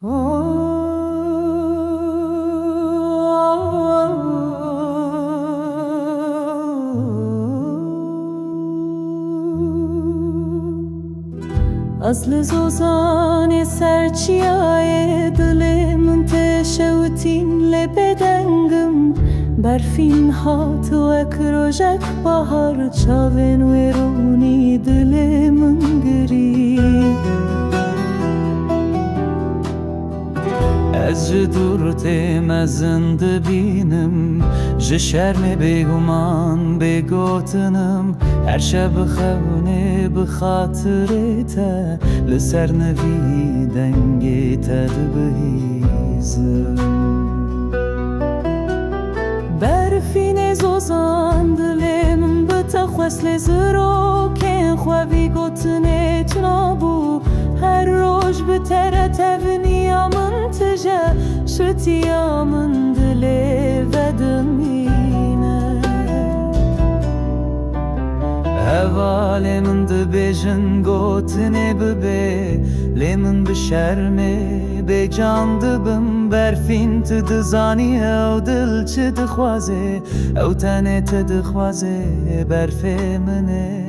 أصل زوزان سرچیای دل من تشوتین لبدنگم برفین هات و اکروژک بهار چاون ویرونی دل من گری از دورت مزند بینم ج شرم بیگمان بگوتنم هر شب خونه بخاطرت لسر نوی دنگت بهیزم برفین زوزان دلم بتخوص لزرو که خوابی گوتنه تنابو هر روز بتره تبنیا من تجا شتیا من دلی ودمینه هوال من دبیجن گوتنه ببه لیمن بشرمه به جان دبم برفین تدزانی او دل چه دخوازه او تنه تدخوازه برف منه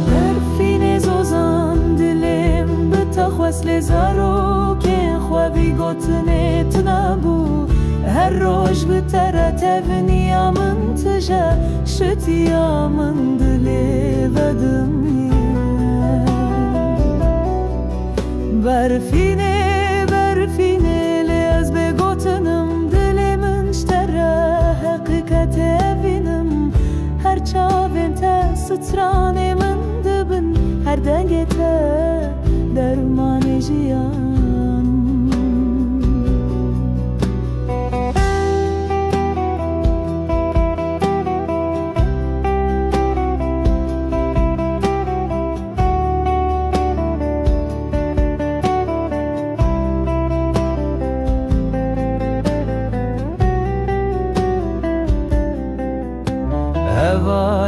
برفین زوزان دلم بتخواست لزارو که خوابی گوتنه تنابو هر روز بتره تبنیا من تجا شتیا من دلی ودمی برفینه برفینه لیاز بگوتنم دل من شتره حقیقت بینم هر چاوین تا ستران من دبن هر دنگت درمان جیان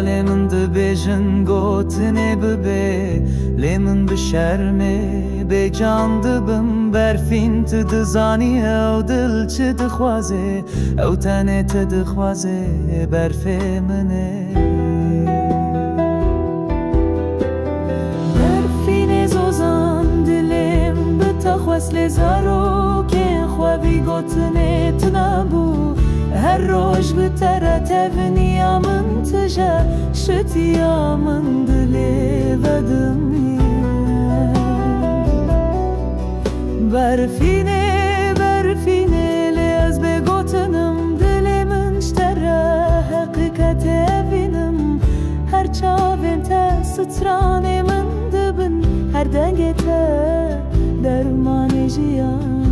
لیمن دبیجن گوتنه ببه لیمن بشرمه به جان دبم برفین تدزانی او دل چه دخوازه او تنه تدخوازه برف منه برفین زوزان دلم بتخواست لزارو که خوابی گوتنه تنابو هر روز بتره تبنیا من تجا شتیا من دلی ودمی برفینه برفینه لیاز بگوتنم دل من شتره حقیقت بینم هر چاوین تا ستران من دبن هر دنگت درمان جیان